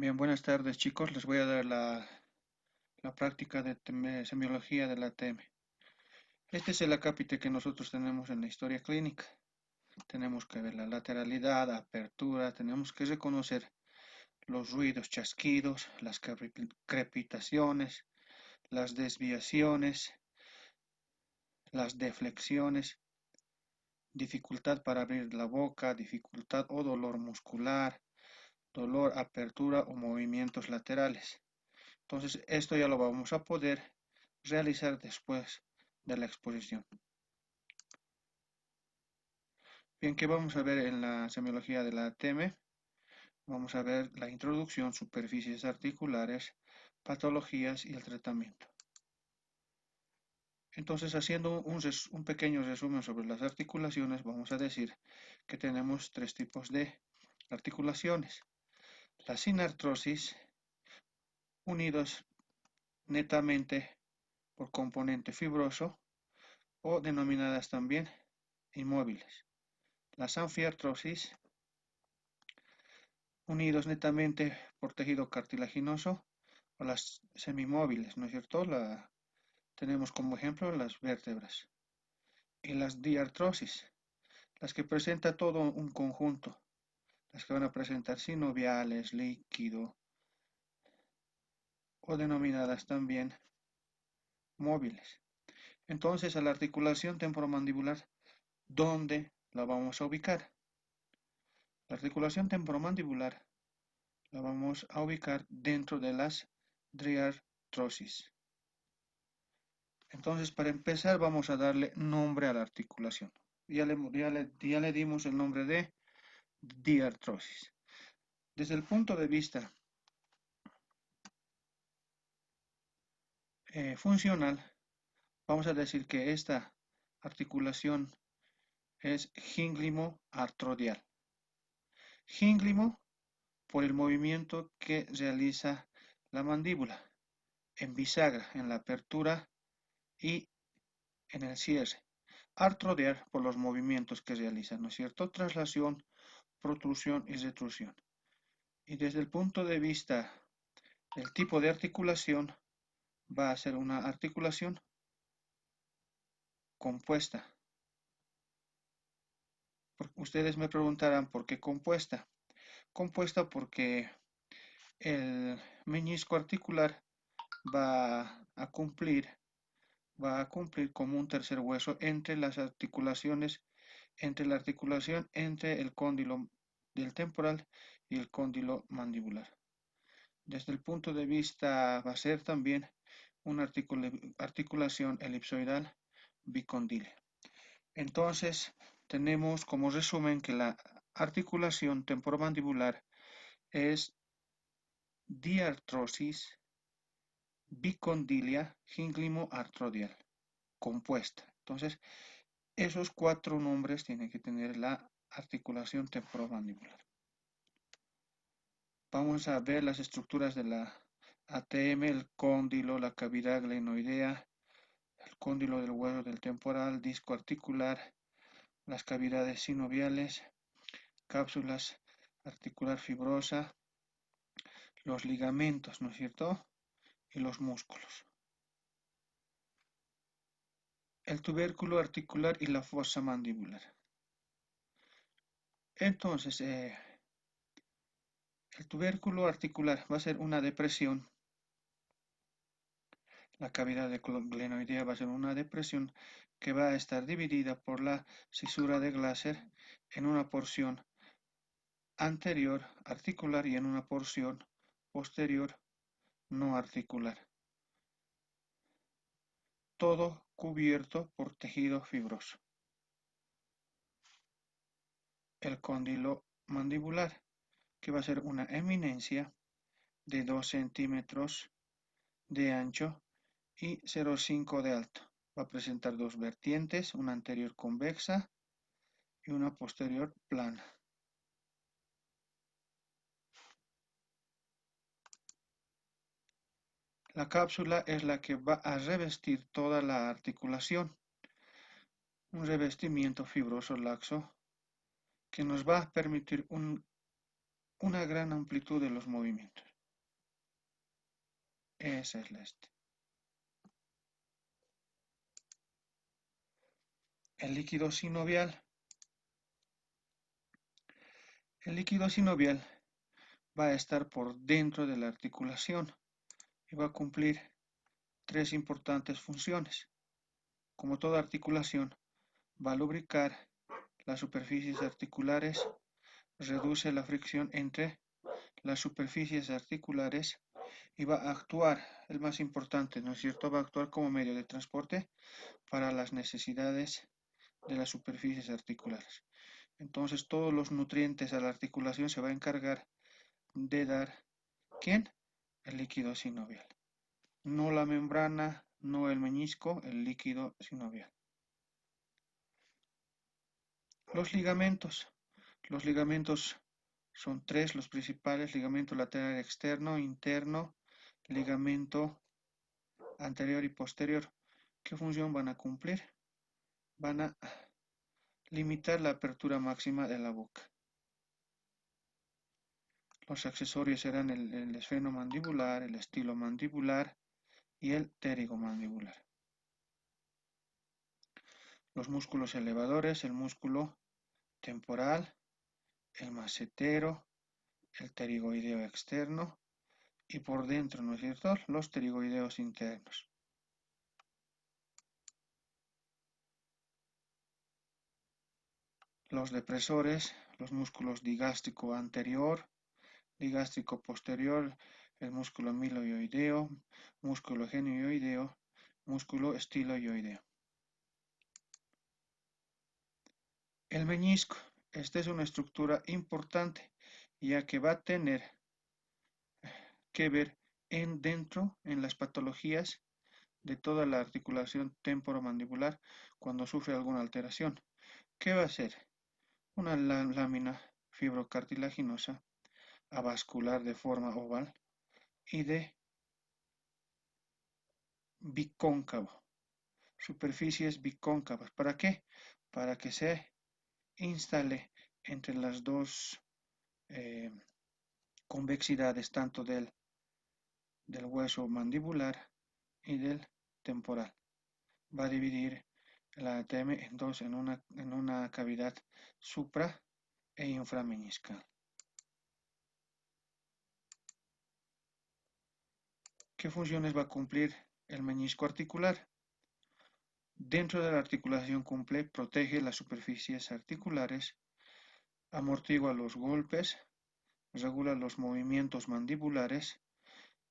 Bien, buenas tardes chicos. Les voy a dar la práctica de semiología de la TM. Este es el acápite que nosotros tenemos en la historia clínica. Tenemos que ver la lateralidad, apertura, tenemos que reconocer los ruidos, chasquidos, las crepitaciones, las desviaciones, las deflexiones, dificultad para abrir la boca, dificultad o dolor muscular, dolor, apertura o movimientos laterales. Entonces, esto ya lo vamos a poder realizar después de la exposición. Bien, ¿qué vamos a ver en la semiología de la TM? Vamos a ver la introducción, superficies articulares, patologías y el tratamiento. Entonces, haciendo un pequeño resumen sobre las articulaciones, vamos a decir que tenemos tres tipos de articulaciones. La sinartrosis, unidos netamente por componente fibroso o denominadas también inmóviles. Las anfiartrosis, unidos netamente por tejido cartilaginoso, o las semimóviles, ¿no es cierto? Tenemos como ejemplo las vértebras. Y las diartrosis, las que presenta todo un conjunto, las que van a presentar sinoviales, líquido, o denominadas también móviles. Entonces, a la articulación temporomandibular, ¿dónde la vamos a ubicar? La articulación temporomandibular la vamos a ubicar dentro de las diartrosis. Entonces, para empezar, vamos a darle nombre a la articulación. Ya le dimos el nombre de diartrosis. Desde el punto de vista funcional, vamos a decir que esta articulación es gínglimo-artrodial. Gínglimo por el movimiento que realiza la mandíbula en bisagra, en la apertura y en el cierre. Artrodial por los movimientos que realiza, ¿no es cierto? Traslación, protrusión y retrusión. Y desde el punto de vista del tipo de articulación, va a ser una articulación compuesta. Ustedes me preguntarán por qué compuesta. Compuesta porque el meñisco articular va a cumplir, va a cumplir como un tercer hueso entre las articulaciones, entre la articulación entre el cóndilo del temporal y el cóndilo mandibular. Desde el punto de vista va a ser también una articulación elipsoidal bicondyle. Entonces, tenemos como resumen que la articulación temporomandibular es diartrosis bicondilia gínglimo-artrodial compuesta. Entonces, esos cuatro nombres tienen que tener la articulación temporomandibular. Vamos a ver las estructuras de la ATM, el cóndilo, la cavidad glenoidea, el cóndilo del hueso del temporal, disco articular, las cavidades sinoviales, cápsulas articular fibrosa, los ligamentos, ¿no es cierto? Y los músculos. El tubérculo articular y la fosa mandibular. Entonces, el tubérculo articular va a ser una depresión. La cavidad glenoidea va a ser una depresión que va a estar dividida por la cisura de Glaser en una porción anterior articular y en una porción posterior no articular. Todo cubierto por tejido fibroso. El cóndilo mandibular, que va a ser una eminencia de 2 centímetros de ancho y 0,5 de alto. Va a presentar dos vertientes, una anterior convexa y una posterior plana. La cápsula es la que va a revestir toda la articulación, un revestimiento fibroso laxo que nos va a permitir una gran amplitud de los movimientos. Esa es la El líquido sinovial. El líquido sinovial va a estar por dentro de la articulación y va a cumplir tres importantes funciones. Como toda articulación, va a lubricar las superficies articulares, reduce la fricción entre las superficies articulares y va a actuar, el más importante, ¿no es cierto? Va a actuar como medio de transporte para las necesidades de las superficies articulares. Entonces, todos los nutrientes a la articulación se va a encargar de dar, ¿quién? El líquido sinovial. No la membrana, no el menisco, el líquido sinovial. Los ligamentos. Los ligamentos son tres los principales: ligamento lateral externo, interno, ligamento anterior y posterior. ¿Qué función van a cumplir? Van a limitar la apertura máxima de la boca. Los accesorios serán el esfenomandibular, el estilomandibular y el pterigomandibular. Los músculos elevadores, el músculo temporal, el macetero, el pterigoideo externo y por dentro, ¿no es cierto?, los pterigoideos internos. Los depresores, los músculos digástrico anterior, digástrico posterior, el músculo miloioideo, músculo genioideo, músculo estiloioideo. El menisco, esta es una estructura importante, ya que va a tener que ver dentro en las patologías de toda la articulación temporomandibular cuando sufre alguna alteración. ¿Qué va a ser? Una lámina fibrocartilaginosa avascular de forma oval y de bicóncavo, superficies bicóncavas. ¿Para qué? Para que se instale entre las dos convexidades, tanto del hueso mandibular y del temporal. Va a dividir la ATM en dos, en una cavidad supra e inframeniscal. ¿Qué funciones va a cumplir el menisco articular? Dentro de la articulación cumple, protege las superficies articulares, amortigua los golpes, regula los movimientos mandibulares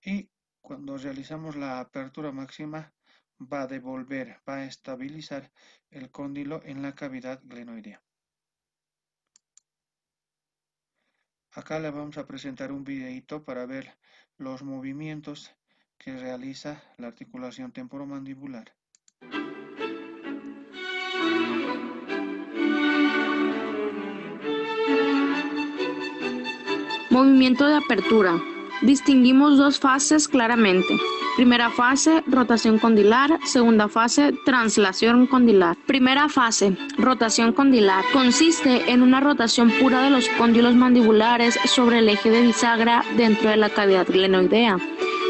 y cuando realizamos la apertura máxima va a devolver, va a estabilizar el cóndilo en la cavidad glenoidea. Acá le vamos a presentar un videito para ver los movimientos que realiza la articulación temporomandibular. Movimiento de apertura. Distinguimos dos fases claramente. Primera fase, rotación condilar. Segunda fase, translación condilar. Primera fase, rotación condilar. Consiste en una rotación pura de los cóndilos mandibulares sobre el eje de bisagra dentro de la cavidad glenoidea.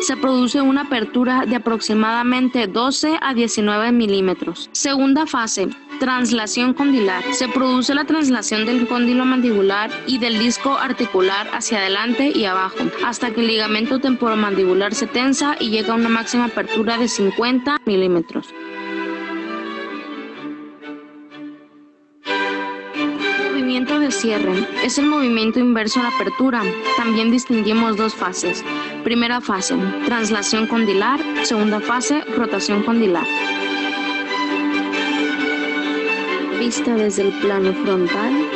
Se produce una apertura de aproximadamente 12 a 19 milímetros. Segunda fase, translación condilar. Se produce la translación del cóndilo mandibular y del disco articular hacia adelante y abajo, hasta que el ligamento temporomandibular se tensa y llega a una máxima apertura de 50 milímetros. Movimiento de cierre. Es el movimiento inverso a la apertura. También distinguimos dos fases. Primera fase, translación condilar. Segunda fase, rotación condilar. Vista desde el plano frontal.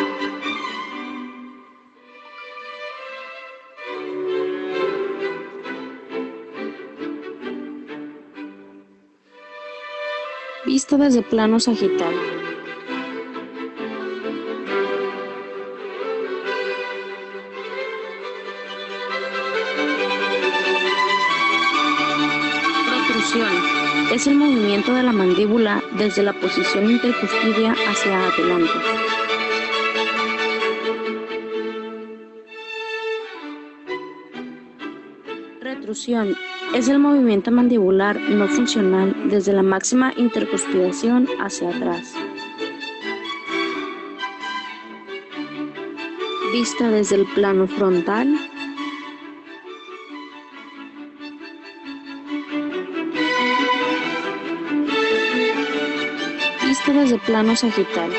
Vista desde plano sagital. Es el movimiento de la mandíbula desde la posición intercuspidia hacia adelante. Retrusión es el movimiento mandibular no funcional desde la máxima intercuspidación hacia atrás. Vista desde el plano frontal. Vista desde el plano sagital.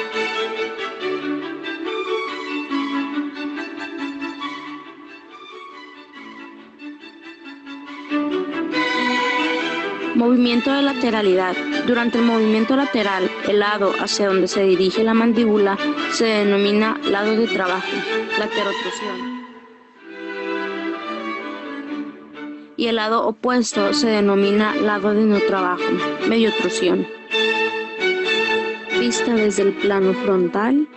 Movimiento de lateralidad. Durante el movimiento lateral, el lado hacia donde se dirige la mandíbula se denomina lado de trabajo, laterotrusión. Y el lado opuesto se denomina lado de no trabajo, mediotrusión. Vista desde el plano frontal.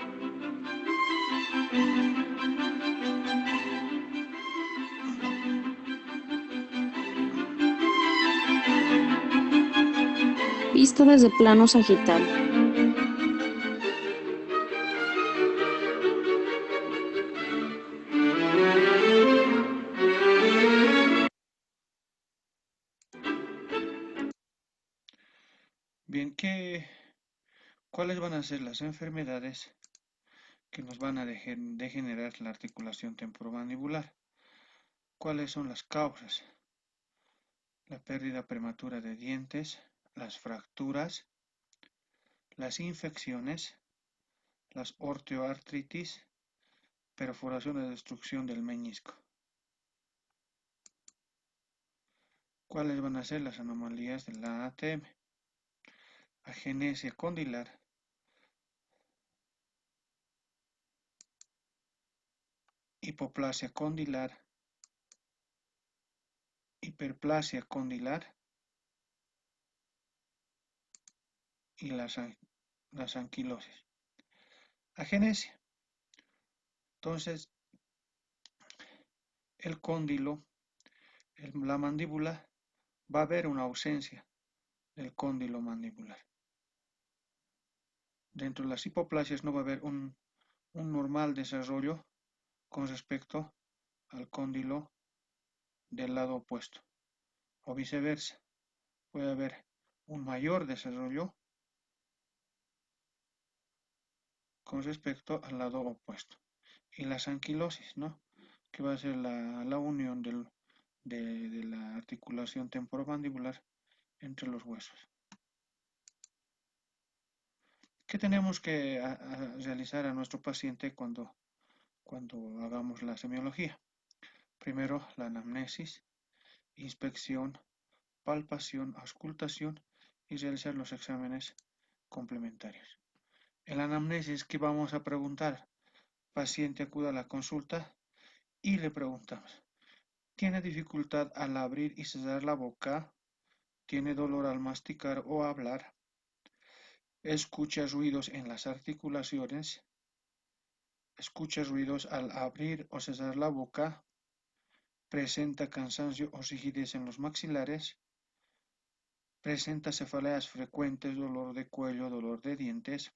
Vista desde el plano sagital. Bien, ¿cuáles van a ser las enfermedades que nos van a degenerar la articulación temporomandibular? ¿Cuáles son las causas? La pérdida prematura de dientes, las fracturas, las infecciones, las osteoartritis, perforación o destrucción del meñisco. ¿Cuáles van a ser las anomalías de la ATM? Agenesia condilar, hipoplasia condilar, hiperplasia condilar y las anquilosis. Agenesia. Entonces, el cóndilo, la mandíbula, va a haber una ausencia del cóndilo mandibular. Dentro de las hipoplasias no va a haber un normal desarrollo con respecto al cóndilo del lado opuesto, o viceversa. Puede haber un mayor desarrollo con respecto al lado opuesto. Y las anquilosis, ¿no? Que va a ser la unión de la articulación temporomandibular entre los huesos. ¿Qué tenemos que realizar a nuestro paciente cuando hagamos la semiología? Primero, la anamnesis, inspección, palpación, auscultación y realizar los exámenes complementarios. En la anamnesis, ¿qué vamos a preguntar? Paciente acude a la consulta y le preguntamos, ¿tiene dificultad al abrir y cerrar la boca? ¿Tiene dolor al masticar o hablar? ¿Escucha ruidos en las articulaciones? ¿Escucha ruidos al abrir o cerrar la boca? ¿Presenta cansancio o rigidez en los maxilares? ¿Presenta cefaleas frecuentes, dolor de cuello, dolor de dientes?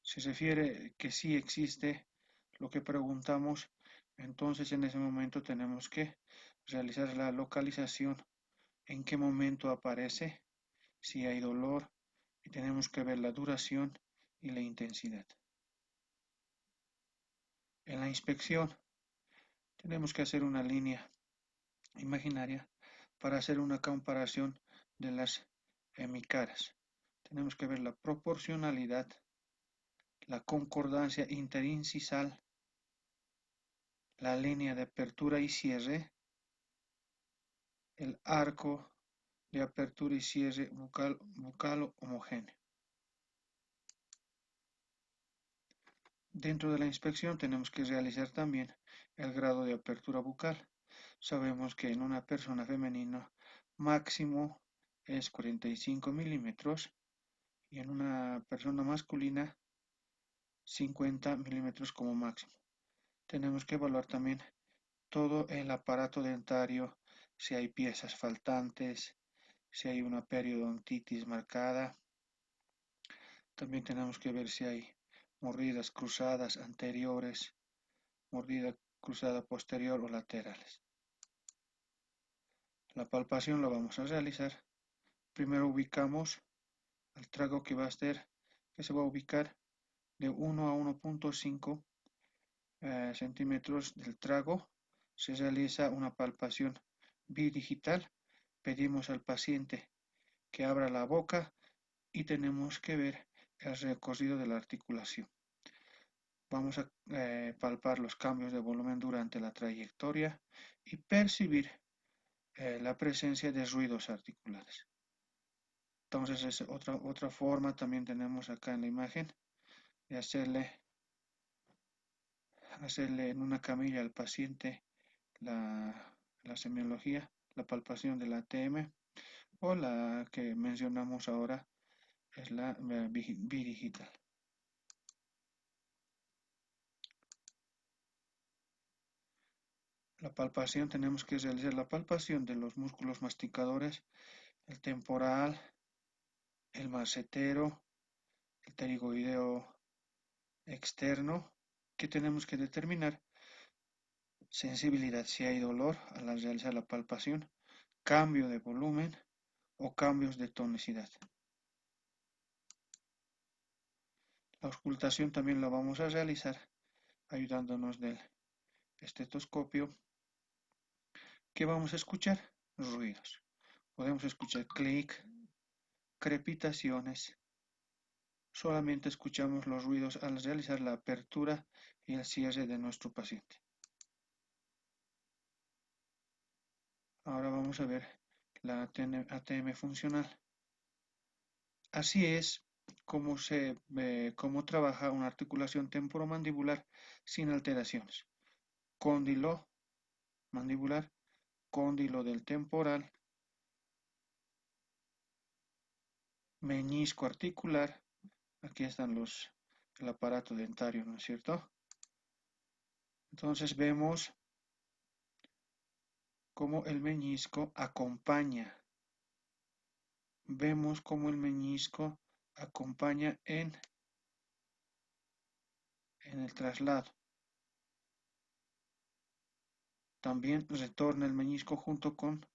Si se refiere que sí existe lo que preguntamos, entonces en ese momento tenemos que realizar la localización, en qué momento aparece, si hay dolor, y tenemos que ver la duración y la intensidad. En la inspección tenemos que hacer una línea imaginaria para hacer una comparación de las hemicaras. Tenemos que ver la proporcionalidad, la concordancia interincisal, la línea de apertura y cierre, el arco de apertura y cierre bucal homogéneo. Dentro de la inspección tenemos que realizar también el grado de apertura bucal. Sabemos que en una persona femenina máximo es 45 milímetros y en una persona masculina 50 milímetros como máximo. Tenemos que evaluar también todo el aparato dentario, si hay piezas faltantes, si hay una periodontitis marcada. También tenemos que ver si hay mordidas cruzadas anteriores, mordida cruzada posterior o laterales. La palpación la vamos a realizar. Primero ubicamos al trago que se va a ubicar de 1 a 1.5 centímetros del trago. Se realiza una palpación bidigital. Pedimos al paciente que abra la boca y tenemos que ver el recorrido de la articulación. Vamos a palpar los cambios de volumen durante la trayectoria y percibir la presencia de ruidos articulares. Entonces es otra forma, también tenemos acá en la imagen, de hacerle en una camilla al paciente la semiología, la palpación de la ATM, o la que mencionamos ahora es la bidigital. La palpación, tenemos que realizar la palpación de los músculos masticadores, el temporal, el massetero, el pterigoideo externo, que tenemos que determinar sensibilidad, si hay dolor al realizar la palpación, cambio de volumen o cambios de tonicidad. La auscultación también la vamos a realizar ayudándonos del estetoscopio. ¿Qué vamos a escuchar? Ruidos. Podemos escuchar clic, crepitaciones. Solamente escuchamos los ruidos al realizar la apertura y el cierre de nuestro paciente. Ahora vamos a ver la ATM funcional. Así es como trabaja una articulación temporomandibular sin alteraciones. Cóndilo mandibular, cóndilo del temporal, meñisco articular. Aquí están el aparato dentario, ¿no es cierto? Entonces vemos cómo el meñisco acompaña. Vemos cómo el meñisco acompaña en el traslado. También retorna el meñisco junto con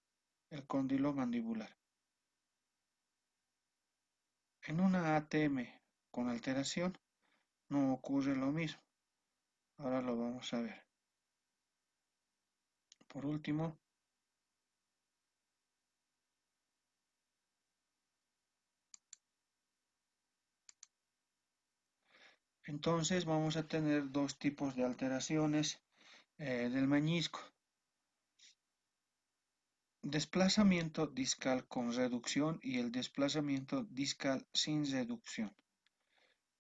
el cóndilo mandibular. En una ATM con alteración no ocurre lo mismo. Ahora lo vamos a ver. Por último, entonces vamos a tener dos tipos de alteraciones del meñisco. Desplazamiento discal con reducción y el desplazamiento discal sin reducción.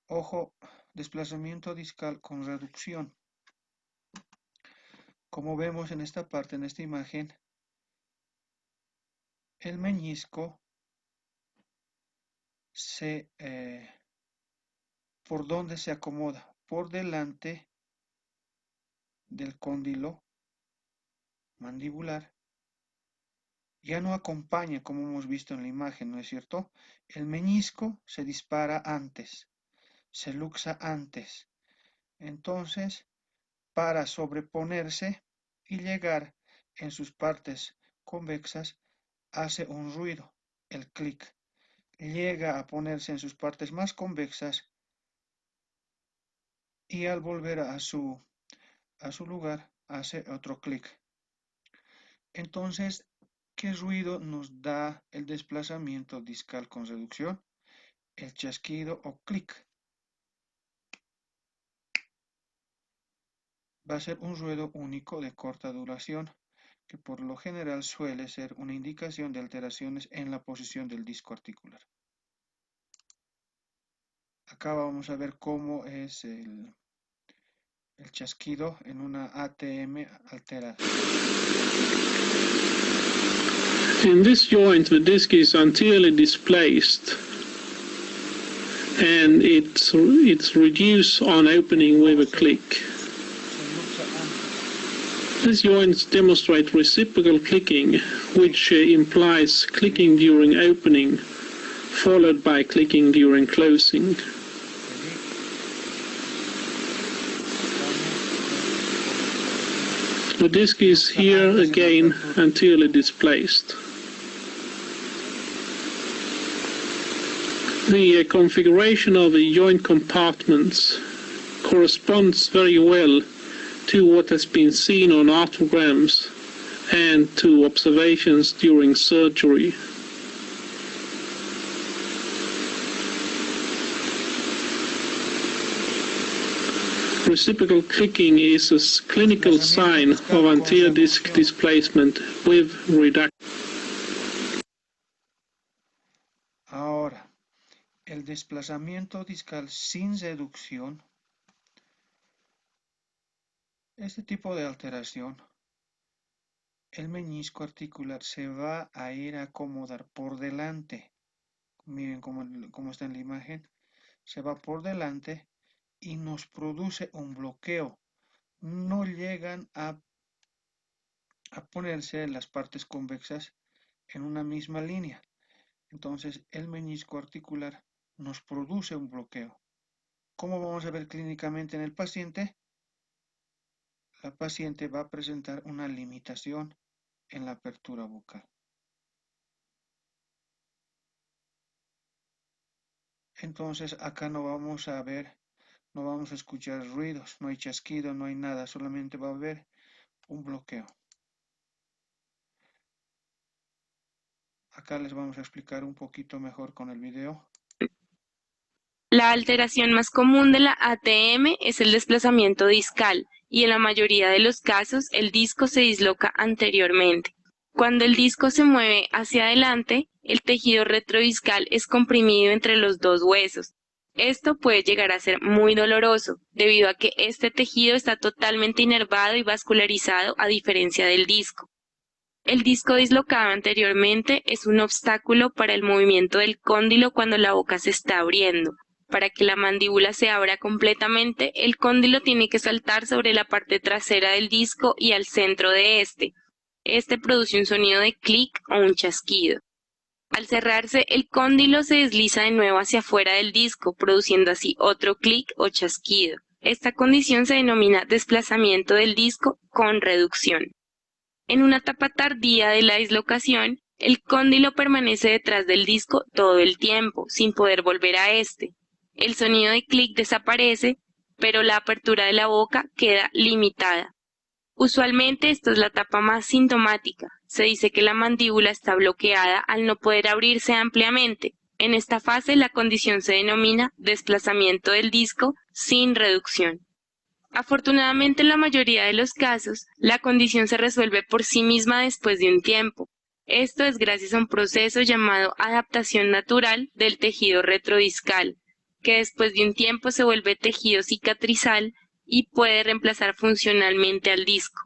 Ojo, desplazamiento discal con reducción. Como vemos en esta parte, en esta imagen, el meñisco ¿por dónde se acomoda? Por delante del cóndilo mandibular. Ya no acompaña, como hemos visto en la imagen, ¿no es cierto? El meñisco se dispara antes, se luxa antes. Entonces, para sobreponerse y llegar en sus partes convexas, hace un ruido, el clic. Llega a ponerse en sus partes más convexas y al volver a su lugar, hace otro clic. Entonces, ¿qué ruido nos da el desplazamiento discal con reducción? El chasquido o clic. Va a ser un ruido único de corta duración, que por lo general suele ser una indicación de alteraciones en la posición del disco articular. Acá vamos a ver cómo es el chasquido en una ATM alterada. In this joint, the disc is anteriorly displaced, and it's reduced on opening with a click. These joints demonstrate reciprocal clicking, which implies clicking during opening, followed by clicking during closing. The disc is here again anteriorly displaced. The configuration of the joint compartments corresponds very well to what has been seen on arthrograms and to observations during surgery. Reciprocal clicking is a clinical sign of anterior disc displacement with reduction. Ahora, el desplazamiento discal sin reducción, este tipo de alteración, el menisco articular se va a ir a acomodar por delante. Miren cómo está en la imagen. Se va por delante y nos produce un bloqueo. No llegan a ponerse las partes convexas en una misma línea. Entonces el menisco articular nos produce un bloqueo. ¿Cómo vamos a ver clínicamente en el paciente? La paciente va a presentar una limitación en la apertura bucal. Entonces acá no vamos a ver, no vamos a escuchar ruidos, no hay chasquido, no hay nada, solamente va a haber un bloqueo. Acá les vamos a explicar un poquito mejor con el video. La alteración más común de la ATM es el desplazamiento discal y en la mayoría de los casos el disco se disloca anteriormente. Cuando el disco se mueve hacia adelante, el tejido retrodiscal es comprimido entre los dos huesos. Esto puede llegar a ser muy doloroso, debido a que este tejido está totalmente inervado y vascularizado a diferencia del disco. El disco dislocado anteriormente es un obstáculo para el movimiento del cóndilo cuando la boca se está abriendo. Para que la mandíbula se abra completamente, el cóndilo tiene que saltar sobre la parte trasera del disco y al centro de este. Este produce un sonido de clic o un chasquido. Al cerrarse, el cóndilo se desliza de nuevo hacia afuera del disco, produciendo así otro clic o chasquido. Esta condición se denomina desplazamiento del disco con reducción. En una etapa tardía de la dislocación, el cóndilo permanece detrás del disco todo el tiempo, sin poder volver a este. El sonido de clic desaparece, pero la apertura de la boca queda limitada. Usualmente esta es la etapa más sintomática. Se dice que la mandíbula está bloqueada al no poder abrirse ampliamente. En esta fase la condición se denomina desplazamiento del disco sin reducción. Afortunadamente en la mayoría de los casos, la condición se resuelve por sí misma después de un tiempo. Esto es gracias a un proceso llamado adaptación natural del tejido retrodiscal, que después de un tiempo se vuelve tejido cicatrizal y puede reemplazar funcionalmente al disco.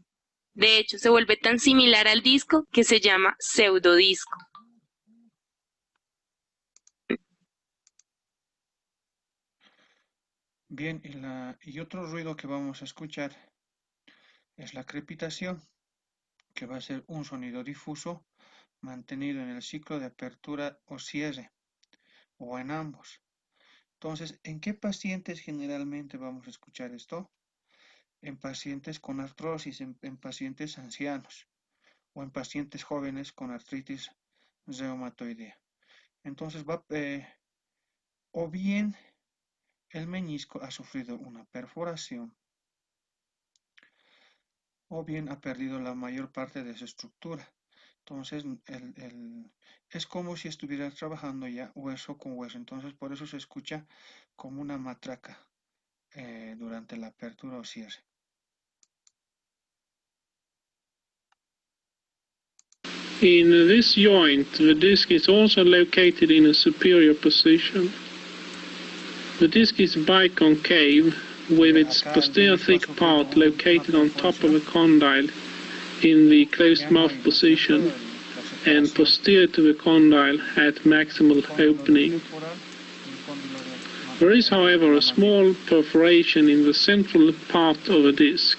De hecho, se vuelve tan similar al disco que se llama pseudodisco. Bien, y otro ruido que vamos a escuchar es la crepitación, que va a ser un sonido difuso mantenido en el ciclo de apertura o cierre, o en ambos. Entonces, ¿en qué pacientes generalmente vamos a escuchar esto? En pacientes con artrosis, en pacientes ancianos o en pacientes jóvenes con artritis reumatoidea. Entonces, o bien el menisco ha sufrido una perforación o bien ha perdido la mayor parte de su estructura. Entonces, es como si estuviera trabajando ya hueso con hueso. Entonces, por eso se escucha como una matraca durante la apertura o cierre. In this joint, the disc is also located in a superior position. The disc is biconcave, with its posterior thick part located on top of the condyle in the closed mouth position and posterior to the condyle at maximal opening. There is, however, a small perforation in the central part of the disc.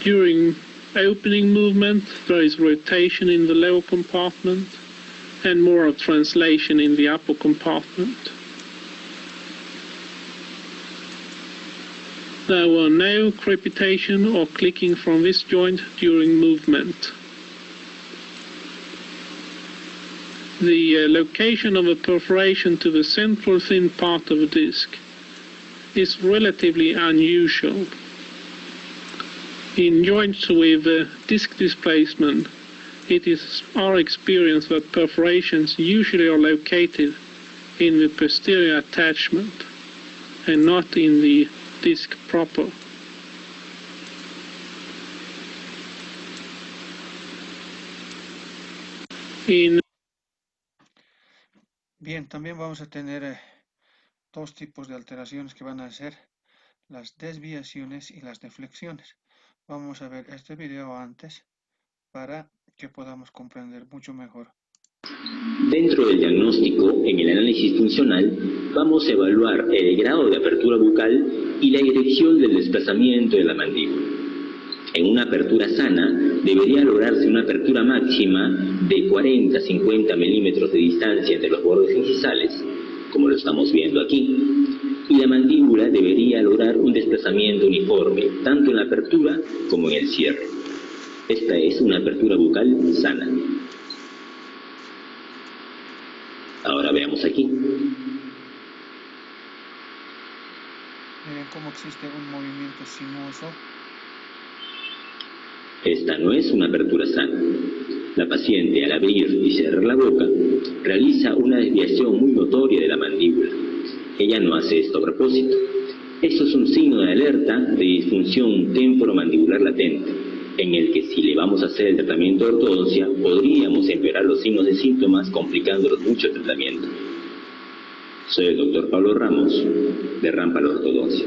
During opening movement, there is rotation in the lower compartment and more of translation in the upper compartment. There were no crepitation or clicking from this joint during movement. the location of a perforation to the central thin part of a disc is relatively unusual. In joints with disc displacement, it is our experience that perforations usually are located in the posterior attachment and not in the disc proper. Bien, también vamos a tener dos tipos de alteraciones que van a ser las desviaciones y las deflexiones. Vamos a ver este video antes para que podamos comprender mucho mejor. Dentro del diagnóstico, en el análisis funcional, vamos a evaluar el grado de apertura bucal y la dirección del desplazamiento de la mandíbula. En una apertura sana, debería lograrse una apertura máxima de 40 a 50 milímetros de distancia entre los bordes incisales, como lo estamos viendo aquí, y la mandíbula debería lograr un desplazamiento uniforme, tanto en la apertura como en el cierre. Esta es una apertura bucal sana. Ahora veamos aquí. Miren cómo existe un movimiento sinuoso. Esta no es una apertura sana. La paciente, al abrir y cerrar la boca, realiza una desviación muy notoria de la mandíbula. Ella no hace esto a propósito. Eso es un signo de alerta de disfunción temporomandibular latente, en el que si le vamos a hacer el tratamiento de ortodoncia, podríamos empeorar los signos de síntomas, complicándolos mucho el tratamiento. Soy el Dr. Pablo Ramos, de Rampal Ortodoncia.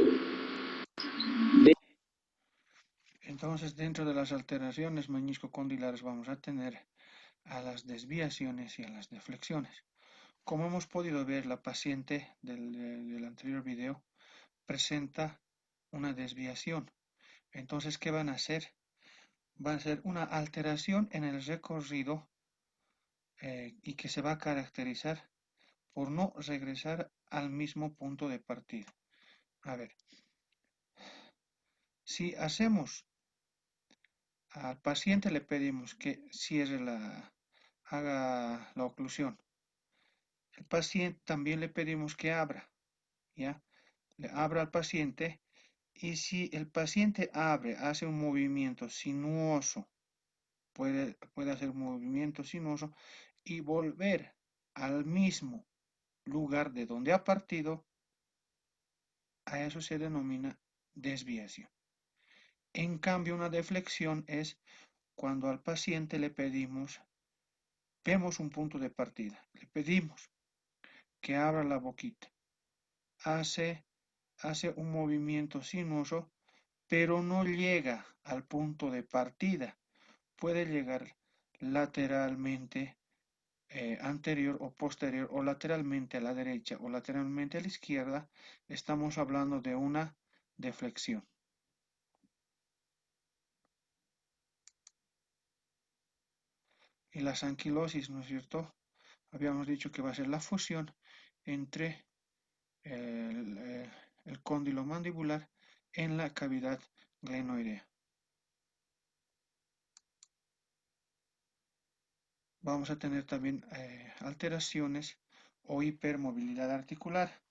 Entonces, dentro de las alteraciones meniscocondilares vamos a tener a las desviaciones y a las deflexiones. Como hemos podido ver, la paciente del anterior video presenta una desviación. Entonces, ¿qué van a hacer? Va a ser una alteración en el recorrido y que se va a caracterizar por no regresar al mismo punto de partida. A ver, si hacemos al paciente le pedimos que haga la oclusión. El paciente también le pedimos que abra, ¿ya? Le abra al paciente y si el paciente abre, hace un movimiento sinuoso, puede hacer un movimiento sinuoso y volver al mismo lugar de donde ha partido, a eso se denomina desviación. En cambio, una deflexión es cuando al paciente le pedimos, vemos un punto de partida, le pedimos que abra la boquita, hace un movimiento sinuoso, pero no llega al punto de partida, puede llegar lateralmente anterior o posterior o lateralmente a la derecha o lateralmente a la izquierda, estamos hablando de una deflexión. Y las anquilosis, ¿no es cierto? Habíamos dicho que va a ser la fusión entre el cóndilo mandibular en la cavidad glenoidea. Vamos a tener también alteraciones o hipermovilidad articular,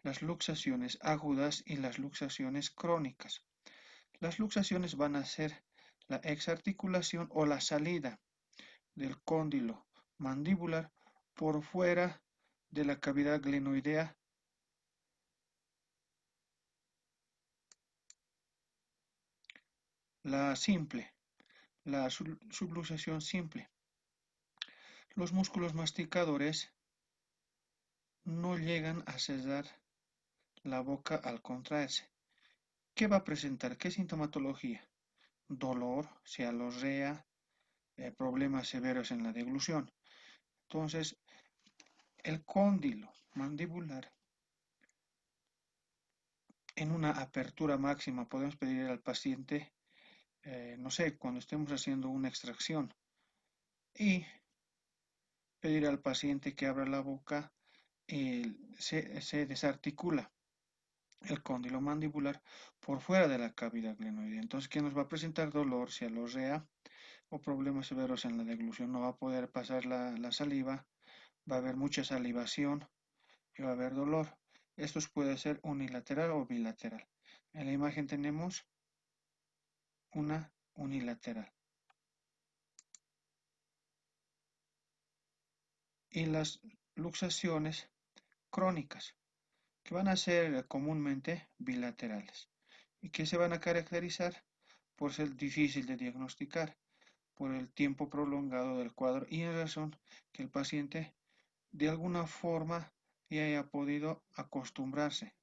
las luxaciones agudas y las luxaciones crónicas. Las luxaciones van a ser la exarticulación o la salida del cóndilo mandibular por fuera de la cavidad glenoidea la simple, la subluxación simple. Los músculos masticadores no llegan a cesar la boca al contraerse. ¿Qué va a presentar? ¿Qué sintomatología? Dolor, cialorrea, problemas severos en la deglución. Entonces, el cóndilo mandibular en una apertura máxima podemos pedir al paciente, no sé, cuando estemos haciendo una extracción y pedir al paciente que abra la boca y se desarticula el cóndilo mandibular por fuera de la cavidad glenoidea. Entonces, ¿qué nos va a presentar? Dolor, cialorrea o problemas severos en la deglución. No va a poder pasar la saliva va a haber mucha salivación y va a haber dolor. Esto puede ser unilateral o bilateral. En la imagen tenemos una unilateral. Y las luxaciones crónicas, que van a ser comúnmente bilaterales y que se van a caracterizar por ser difícil de diagnosticar, por el tiempo prolongado del cuadro y en razón que el paciente de alguna forma ya haya podido acostumbrarse.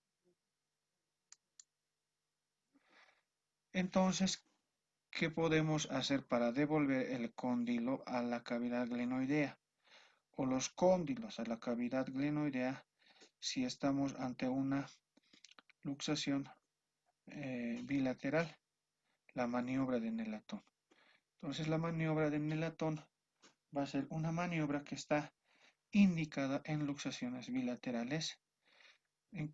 Entonces, ¿qué podemos hacer para devolver el cóndilo a la cavidad glenoidea o los cóndilos a la cavidad glenoidea si estamos ante una luxación bilateral? La maniobra de Nelatón. Entonces, la maniobra de Nelatón va a ser una maniobra que está indicada en luxaciones bilaterales,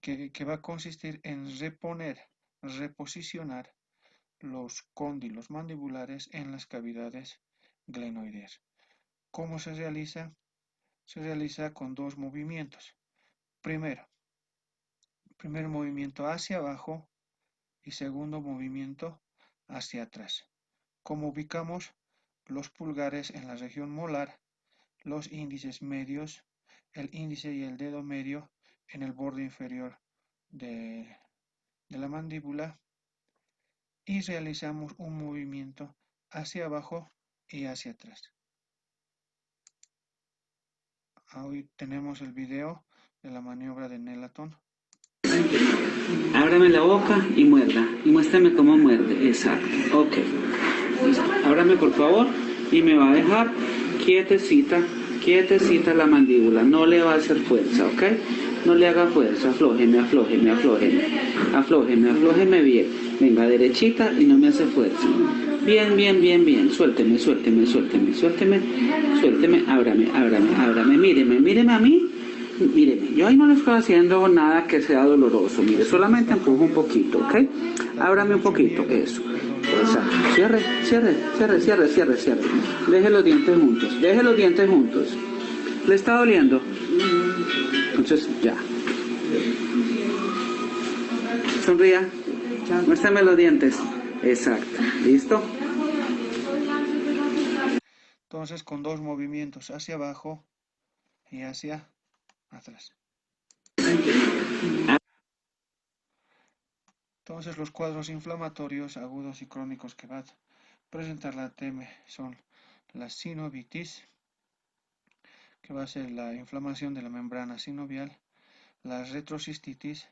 que va a consistir en reposicionar los cóndilos mandibulares en las cavidades glenoideas. ¿Cómo se realiza? Se realiza con dos movimientos. Primer movimiento hacia abajo y segundo movimiento hacia atrás. Como ubicamos los pulgares en la región molar, los índices medios, el índice y el dedo medio en el borde inferior de la mandíbula, y realizamos un movimiento hacia abajo y hacia atrás. Hoy tenemos el video de la maniobra de Nelatón. Ábrame la boca y muerda. Y muéstrame cómo muerde. Exacto. Ok. Ábrame por favor y me va a dejar quietecita la mandíbula. No le va a hacer fuerza, ¿ok? No le haga fuerza. Aflójeme bien. Venga, derechita y no me hace fuerza. Bien. Suélteme. Ábrame. Míreme a mí. Míreme, yo ahí no le estoy haciendo nada que sea doloroso. Mire, solamente empujo un poquito, ¿ok? Ábrame un poquito, eso. Exacto. Cierre. Deje los dientes juntos. ¿Le está doliendo? Entonces, ya. Sonría. Muéstrame los dientes. Exacto. ¿Listo? Entonces, con dos movimientos hacia abajo y hacia atrás. Entonces, los cuadros inflamatorios agudos y crónicos que va a presentar la TM son la sinovitis, que va a ser la inflamación de la membrana sinovial, la retrocistitis,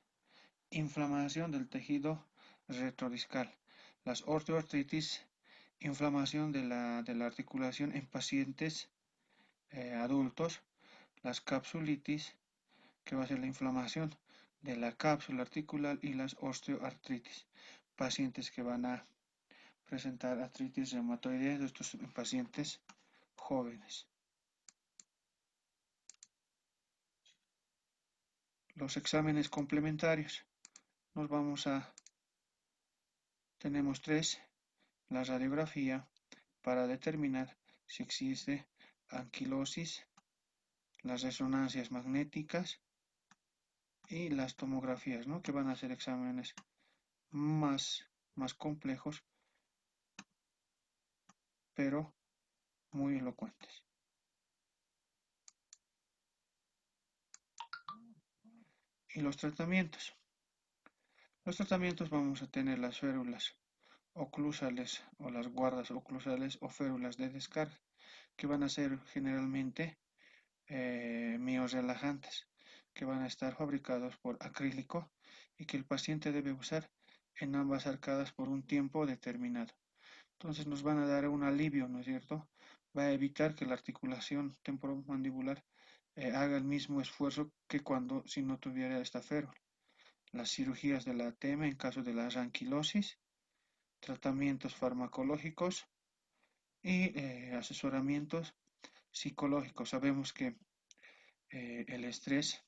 inflamación del tejido retrodiscal, las osteoartritis, inflamación de la articulación en pacientes adultos, las capsulitis, que va a ser la inflamación de la cápsula articular, y las osteoartritis, pacientes que van a presentar artritis reumatoidea, de estos pacientes jóvenes. Los exámenes complementarios. Tenemos tres: la radiografía para determinar si existe anquilosis, las resonancias magnéticas y las tomografías, ¿no? Que van a ser exámenes más complejos, pero muy elocuentes. Y los tratamientos. Los tratamientos vamos a tener las férulas oclusales o las guardas oclusales o férulas de descarga, que van a ser generalmente miorelajantes, que van a estar fabricados por acrílico y que el paciente debe usar en ambas arcadas por un tiempo determinado. Entonces nos van a dar un alivio, ¿no es cierto? Va a evitar que la articulación temporomandibular haga el mismo esfuerzo que si no tuviera esta férula. Las cirugías de la ATM en caso de la anquilosis, tratamientos farmacológicos y asesoramientos psicológicos. Sabemos que el estrés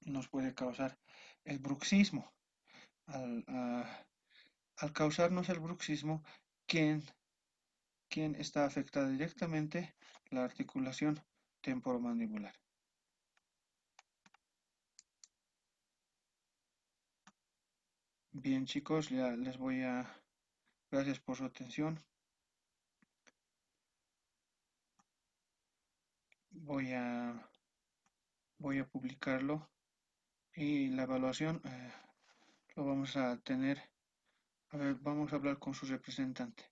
nos puede causar el bruxismo. Al causarnos el bruxismo, ¿quién está afectada directamente? La articulación temporomandibular. Bien chicos, ya les voy a... Gracias por su atención. Voy a publicarlo y la evaluación lo vamos a tener. A ver, vamos a hablar con su representante.